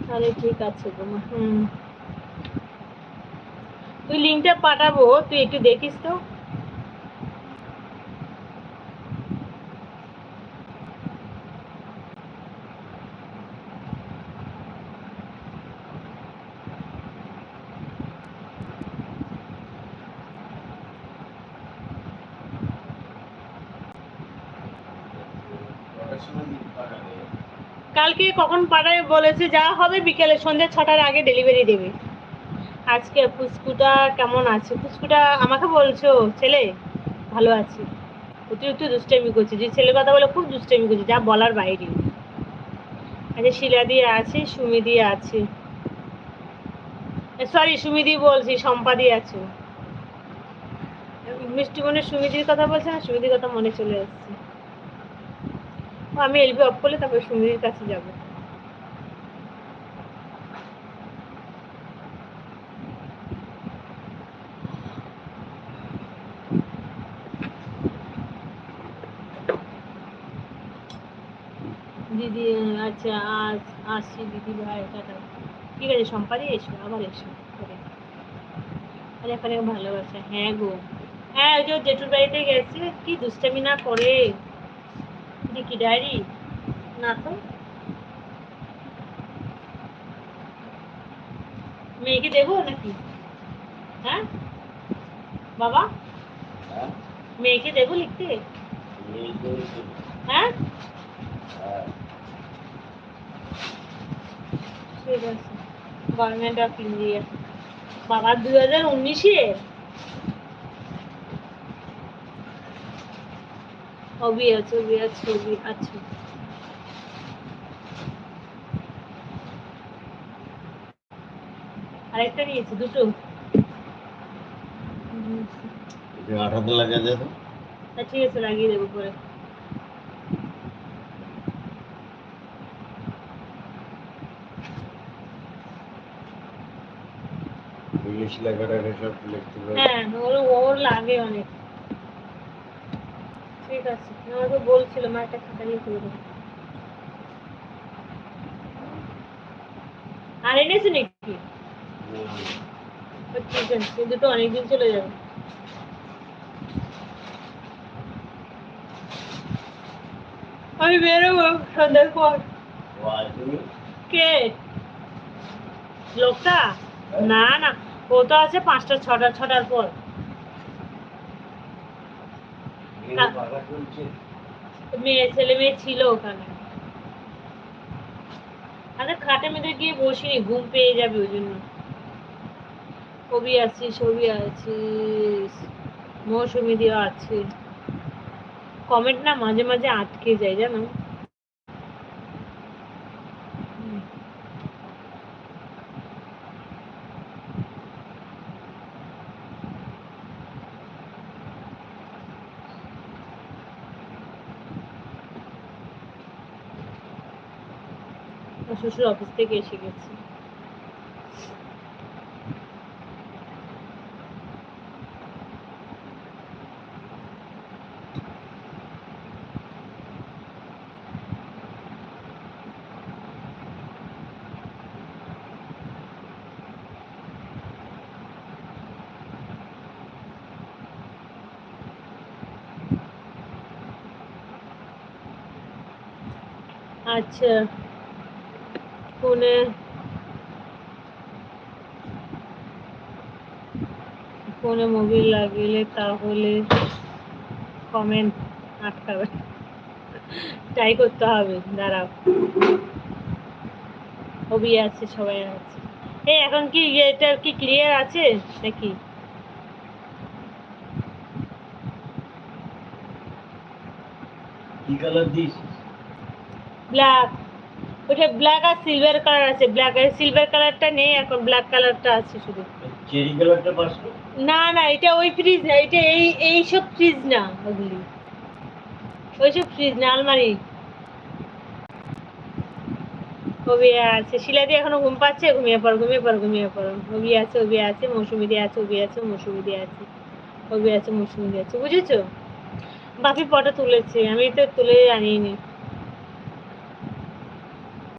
তাহলে ঠিক আছে গো মা। তুই লিঙ্কটা পাঠাবো, তুই একটু দেখিস তো। কালকে কখন পাঠাবে বলেছে, যা হবে বিকেলে সন্ধ্যে 6টার আগে ডেলিভারি দেবে। আজকে পুচকুটা কেমন আছে? পুচকুটা আমাকে বলছো ছেলে ভালো আছে, অতিরিক্ত দুষ্টামি করছে, যে ছেলের কথা বলে খুব দুষ্টামি করছে, যা বলার বাইরে। আচ্ছা শিলা দিয়ে আছে, সুমি দিয়ে আছে, সরি সুমিদি বলছি, সম্পাদি আছে। মিষ্টিমনের সুমিদির কথা বলছে না, সুমিদির কথা মনে চলে এসছে। আমি এলবি অফ করলে তারপরে সুমিদির কাছে যাব। দিদি আচ্ছা আজ আসছি দিদি ভাই, টাটা। ঠিক আছে সম্পাদি, এসো আবার এসো। এখানে ভালোবাসা, হ্যাঁ গো, হ্যাঁ ওই যে জেঠুর বাড়িতে গেছে, কি দুষ্টামি না করে। কি ডায়েরি না তো, মেয়েকে দেবো নাকি? হ্যাঁ বাবা, মেয়েকে দেবো লিখতে? হ্যাঁ ঠিক আছে। গভর্নমেন্ট অফ ইন্ডিয়া বাবা 2019-এ ছবি আছে, ছবি আছে, ছবি আছে। আরেকটা নিয়েছি, দুটো। আঠাতে লাগিয়ে দেবো, ঠিক আছে লাগিয়ে দেবো পরে। ইংলিশ লেখাটা সব লিখতে পারবে, হ্যাঁ ওর লাগে অনেক। ঠিক আছে, আমাকে বলছিল মা একটা খাতা নিয়ে করে দেবো। আর এনেছি নাকি? ঠিক আছে, দুটো অনেকদিন চলে যাবে। আমি বেরোবো সন্ধ্যার পর। কে লোকটা? না না, ও তো আছে 5টা 6টার পর। মেয়ে ছেলে মেয়ে ছিল ওখানে। আরে খাটে মেয়েদের গিয়ে বসিনি, ঘুম পেয়ে যাবে ওই জন্য। ছবি আছে, ছবি আছে, মৌসুমি দেওয়া আছে। কমেন্ট না মাঝে মাঝে আটকে যায় জানো। শ্বশুর অফিস থেকে এসে গেছে। আচ্ছা ফোনে ফোনে মোবিল লাগিয়ে তাহলে কমেন্ট আটকাবে, ট্রাই করতে হবে, দাঁড়াও। ছবি আছে, সবাই আছে। এই এখন কি এটা কি ক্লিয়ার আছে নাকি? কি কালার দিস? ব্ল্যাক। ওটা ব্ল্যাক আর সিলভার কালার আছে, ব্ল্যাক আর সিলভার কালারটা নেই এখন, ব্ল্যাক কালারটা আছে শুধু। চেরি কালারটা পাস না না, এটা ওই ফ্রিজ না, এটা এই সব ফ্রিজ না, ওগুলি ওইসব ফ্রিজ না, আলমারি। ওবি আছে, শিলাদি এখনো ঘুম পাচ্ছে, ঘুমিয়ে পড়ো ঘুমিয়ে পড়ো ঘুমিয়ে পড়ো। ওবি আছে, ওবি আছে, মৌসুমি দিয়ে আছে, ওবি আছে, মৌসুমি দিয়ে আছে, ওবি আছে, মৌসুমি দিয়ে আছে, বুঝেছো? বাপি ফটো তুলেছে, আমি তো তুলে আনিনি।